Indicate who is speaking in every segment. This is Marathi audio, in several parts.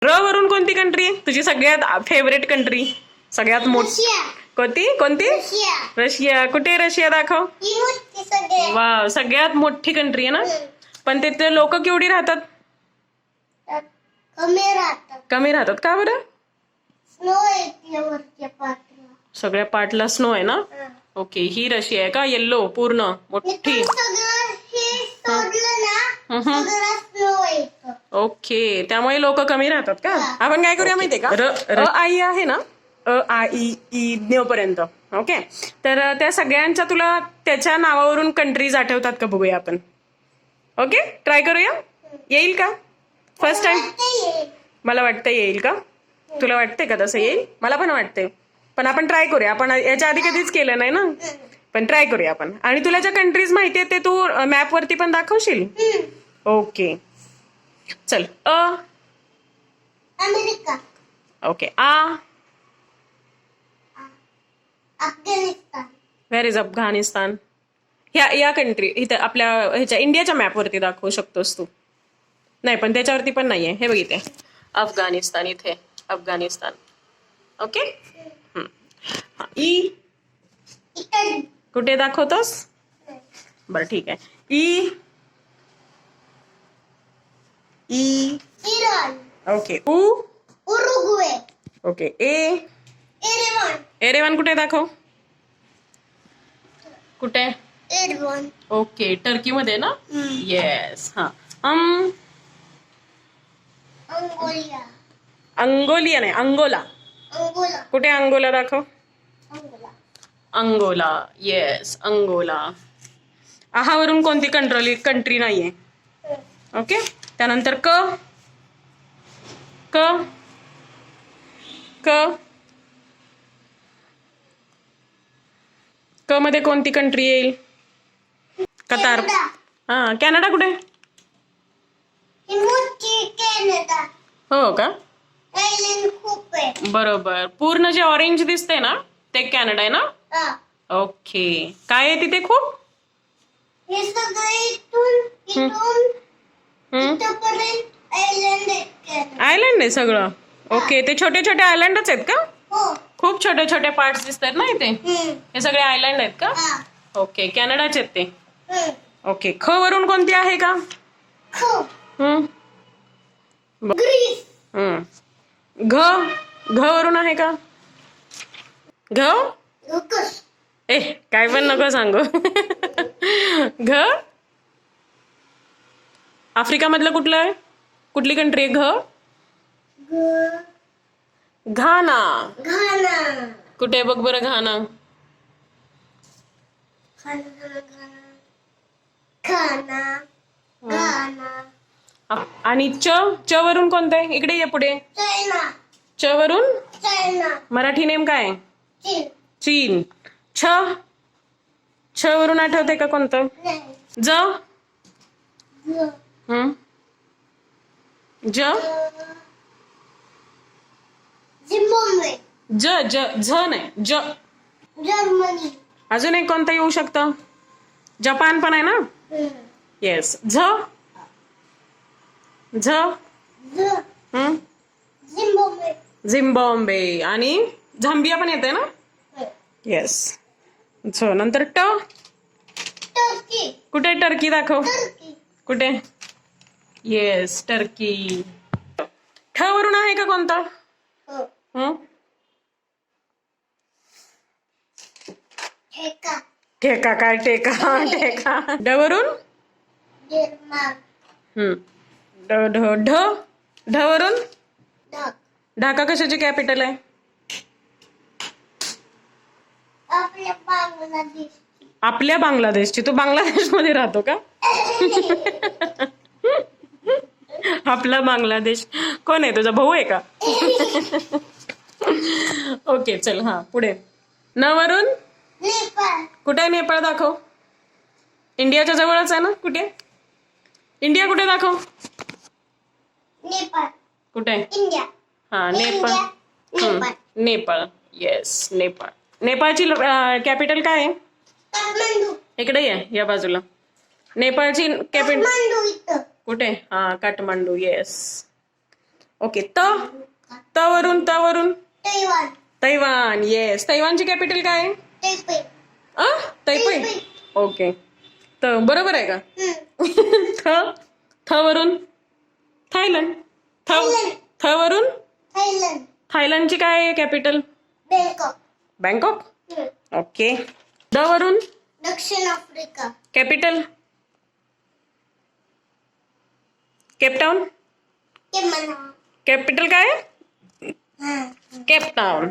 Speaker 1: र वरून कोणती कंट्री आहे तुझी सगळ्यात फेवरेट कंट्री? सगळ्यात मोठी कोणती? रशिया. कुठे रशिया दाखव. वा, सगळ्यात मोठी कंट्री आहे ना. पण तिथे लोक केवढी राहतात? कमी राहतात. का बरं? सगळ्या पार्टला स्नो आहे ना. ओके, ही रशिया आहे का? येल्लो पूर्ण मोठी. ओके, त्यामुळे लोक कमी राहतात का? आपण काय करूया माहितीये का? आई आहे ना, आई ई न्यू पर्यंत. ओके, तर त्या सगळ्यांच्या तुला त्याच्या नावावरून कंट्रीज आठवतात का बघूया आपण. ओके, ट्राय करूया. येईल का फर्स्ट टाइम? मला वाटतं येईल का? तुला वाटतंय का तसं येईल? मला पण वाटतंय. पण आपण ट्राय करूया. आपण याच्या आधी कधीच केलं नाही ना, पण ट्राय करूया आपण. आणि तुला ज्या कंट्रीज माहितीये ते तू मॅप वरती पण दाखवशील. ओके, चल.
Speaker 2: America.
Speaker 1: Okay.
Speaker 2: Afghanistan.
Speaker 1: Where is Afghanistan? या कंट्री इथे आपल्या ह्याच्या इंडियाच्या मॅप वरती दाखवू शकतोस तू. नाही, पण त्याच्यावरती पण नाहीये. हे बघितले अफगाणिस्तान, इथे अफगाणिस्तान. ओके. ई कुठे दाखवतोस? बरं, ठीक आहे. E
Speaker 2: Iran.
Speaker 1: Okay.
Speaker 2: Uruguay.
Speaker 1: Okay.
Speaker 2: Yerevan.
Speaker 1: Yerevan कुठे दाखव. कुठे?
Speaker 2: एरेवान.
Speaker 1: ओके, टर्की मध्ये ना. येस. हा.
Speaker 2: अंगोलिया.
Speaker 1: अंगोलिया नाही, अंगोला.
Speaker 2: अंगोला.
Speaker 1: कुठे अंगोला दाखव.
Speaker 2: अंगोला.
Speaker 1: अंगोला. Yes, Angola. आहावरून कोणती कंट्री नाहीये. ओके, त्यानंतर क मध्ये कोणती कंट्री येईल? कतार. हा, कॅनडा कुठे?
Speaker 2: कॅनडा.
Speaker 1: हो का?
Speaker 2: आयलंड खूप आहे.
Speaker 1: बरोबर. पूर्ण जे ऑरेंज दिसते ना ते कॅनडा आहे ना. ओके, काय आहे तिथे खूप?
Speaker 2: हे सगळं इथून इथपर्यंत आयलंड आहेत.
Speaker 1: आयलंड आहे सगळं. ओके, ते छोटे छोटे आयलंडच आहेत का?
Speaker 2: हो.
Speaker 1: खूप छोटे छोटे पार्ट्स दिसतात ना इथे. हे सगळे आयलंड आहेत का? ओके, कॅनडाचे आहेत ते. ओके, ख वरून कोणती आहे का?
Speaker 2: ग्रीस.
Speaker 1: घ वरून आहे का? काय पण नको सांगू. घ आफ्रिका मधलं कुठलं आहे? कुठली कंट्री आहे? घाना. कुठे बघ बरं घाना. आणि च वरून कोणतं आहे? इकडे ये पुढे. च वरून मराठी नेम काय आहे? चीन. छ वरून आठवते का कोणतं? ज झ नाही,
Speaker 2: जर्मनी.
Speaker 1: अजून एक कोणतं येऊ शकतं? जपान पण आहे ना. येस. झिम्बाब्वे. आणि झांबिया पण येते ना. येस. नंतर
Speaker 2: टर्की.
Speaker 1: कुठे टर्की दाखव. कुठे? Yes, Turkey. ठ वरून आहे का कोणता? ठेका. काय ठेका? ड वरून? ढ वरून? ढाका कशाची कॅपिटल आहे? आपल्या बांगलादेशची. तू बांगलादेश मध्ये राहतो का? आपला बांगलादेश कोण आहे? तुझा भाऊ आहे का? ओके, चल. हा, पुढे. न वरून? कुठे आहे नेपाळ? दाखव. इंडियाच्या जवळच आहे ना. कुठे? इंडिया कुठे दाखव. कुठे? हा, नेपाळ. नेपाळ. येस, नेपाळ. नेपाळची कॅपिटल काय आहे? इकडे ये, या बाजूला. नेपाळची कॅपिटल कुठे? हा, काठमांडू. येस. ओके त वरून
Speaker 2: तैवान.
Speaker 1: तैवान. येस. तैवानची कॅपिटल काय आहे?
Speaker 2: तैपै.
Speaker 1: तैपै. ओके. त बरोबर आहे का? थ वरून थायलंड. थ वरून
Speaker 2: थायलंड.
Speaker 1: थायलंडची काय आहे कॅपिटल?
Speaker 2: बँकॉक.
Speaker 1: बँकॉक. ओके. द वरून
Speaker 2: दक्षिण आफ्रिका.
Speaker 1: कॅपिटल? केपटाऊन.
Speaker 2: केमन.
Speaker 1: कॅपिटल काय आहे? केपटाऊन.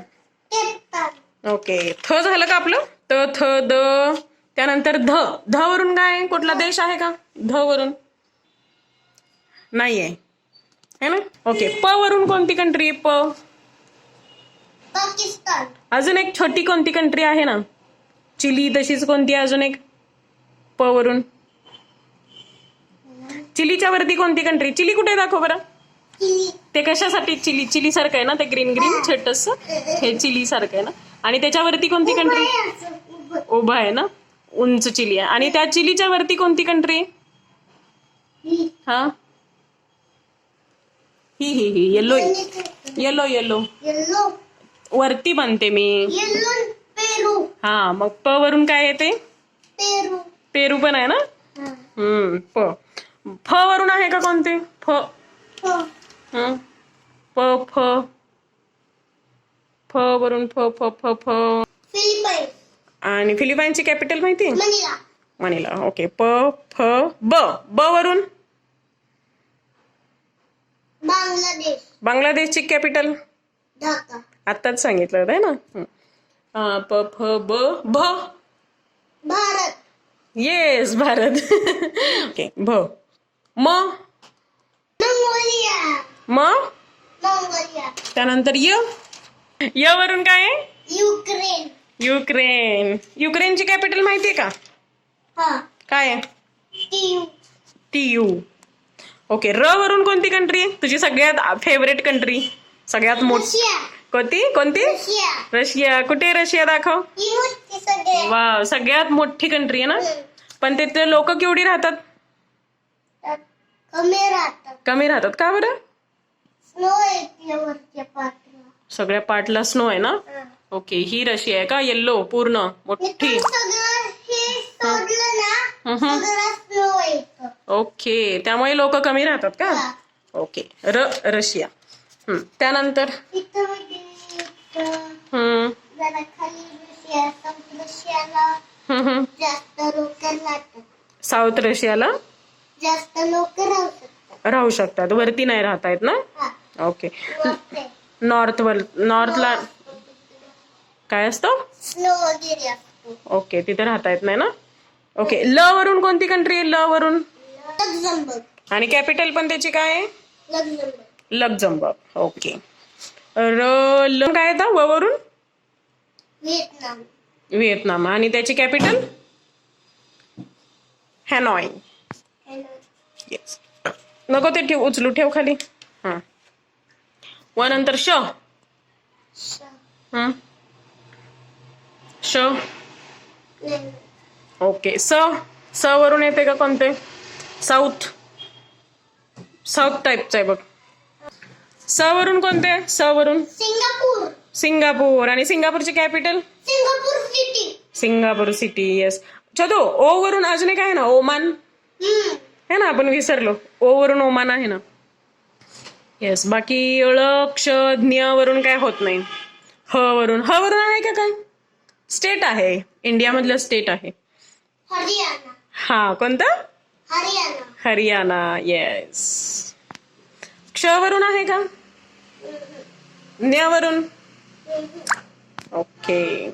Speaker 2: केपटाऊन.
Speaker 1: ओके. थ झालं का आपलं? थ द. त्यानंतर ध वरून काय आहे? कुठला देश आहे का ध वरून? नाहीये है ना. ओके. प वरून कोणती कंट्री आहे? प.
Speaker 2: पाकिस्तान.
Speaker 1: अजून एक छोटी कोणती कंट्री आहे ना? चिली. तशीच कोणती आहे अजून एक प वरून? चिलीच्या वरती कोणती कंट्री? चिली कुठे दाखव बरं.
Speaker 2: चिली.
Speaker 1: ते कशासाठी? चिली सारखं आहे ना ते ग्रीन छोटस. हे चिली सारखं आहे ना. आणि त्याच्यावरती कोणती कंट्री? उभं आहे ना. उंच चिली आहे. आणि त्या चिलीच्या वरती कोणती कंट्री? हा ही येलो येलो येलो
Speaker 2: येलो.
Speaker 1: वरती बनते मी.
Speaker 2: येलो. पेरू.
Speaker 1: हा मग प वरून काय येते?
Speaker 2: पेरू.
Speaker 1: पेरू पण आहे ना. प. फ वरून आहे का कोणते? फ. प फ. फ वरून फ फ फ फ.
Speaker 2: फिलिपाईन्स.
Speaker 1: आणि फिलिपाईनची कॅपिटल माहिती?
Speaker 2: मनिला.
Speaker 1: मनिला. ओके. प फ ब. ब वरून
Speaker 2: बांगलादेश.
Speaker 1: बांगलादेशची कॅपिटल?
Speaker 2: ढाका.
Speaker 1: आत्ताच सांगितलं होतं ना. प फ ब भ.
Speaker 2: भारत.
Speaker 1: येस भारत. ओके. भ. म.
Speaker 2: मंगोलिया.
Speaker 1: म.
Speaker 2: मंगोलिया.
Speaker 1: त्यानंतर य वरून काय आहे?
Speaker 2: युक्रेन.
Speaker 1: युक्रेन. युक्रेनची कॅपिटल माहितीये का?
Speaker 2: हा.
Speaker 1: काय आहे?
Speaker 2: टीयू.
Speaker 1: TU. ओके. र वरून कोणती कंट्री आहे तुझी सगळ्यात फेवरेट कंट्री? सगळ्यात मोठी
Speaker 2: रशिया.
Speaker 1: कोणती?
Speaker 2: रशिया.
Speaker 1: रशिया. कुठे रशिया दाखव.
Speaker 2: ही मोठी सगळे.
Speaker 1: वा सगळ्यात मोठी कंट्री आहे ना. पण तिथे लोक केवढी राहतात?
Speaker 2: कमी राहतात.
Speaker 1: कमी राहतात का बरं?
Speaker 2: स्नो येते वरच्या पाठला.
Speaker 1: सगळ्या पार्टला स्नो आहे ना. ओके. ही रशिया आहे का? येल्लो पूर्ण मोठी.
Speaker 2: इथून सगळं हे सोडलं ना सगळं स्नो येतं.
Speaker 1: ओके. त्यामुळे लोक कमी राहतात का?
Speaker 2: हा.
Speaker 1: ओके. रशिया. त्यानंतर
Speaker 2: इथं म्हणजे जरा खाली रशिया. साऊथ रशियाला जास्त लोक राहतात.
Speaker 1: साऊथ रशियाला
Speaker 2: जास्त लोक राहू शकतात.
Speaker 1: राहू शकतात. वरती नाही राहता येत ना.
Speaker 2: हा.
Speaker 1: ओके.
Speaker 2: वरती
Speaker 1: नॉर्थला काय असतं?
Speaker 2: स्नो वगैरे असतो.
Speaker 1: ओके. तिथे राहता येत नाही ना. ओके. ल वरून कोणती कंट्री आहे? ल वरून
Speaker 2: लक्झमबर्ग.
Speaker 1: आणि कॅपिटल पण त्याची काय आहे?
Speaker 2: लक्झमबर्ग.
Speaker 1: लक्झमबर्ग. ओके. ल काय येतं? व वरून
Speaker 2: व्हिएतनाम.
Speaker 1: व्हिएतनाम. आणि त्याची कॅपिटल? हॅनॉय. येस. नको ते ठेव. उचलू ठेव खाली. हा. व नंतर श. श. ओके. स वरून येते का कोणते? साऊथ टाईपचं आहे बघ. स वरून कोणते? स वरून
Speaker 2: सिंगापूर.
Speaker 1: सिंगापूर. आणि सिंगापूरची capital?
Speaker 2: Singapore city.
Speaker 1: Singapore city. Yes. छदो. ओ वरून अजून एक आहे ना ओमान है ना. आपण विसरलो. ओ वरून ओमान आहे ना. येस. बाकी ळ क्ष ज्ञ वरून काय होत नाही. ह वरून आहे का काय? स्टेट आहे. इंडियामधलं स्टेट आहे.
Speaker 2: हरियाणा.
Speaker 1: हा. कोणतं?
Speaker 2: हरियाणा.
Speaker 1: हरियाणा. येस. क्ष वरून आहे का? ज्ञ वरून? ओके.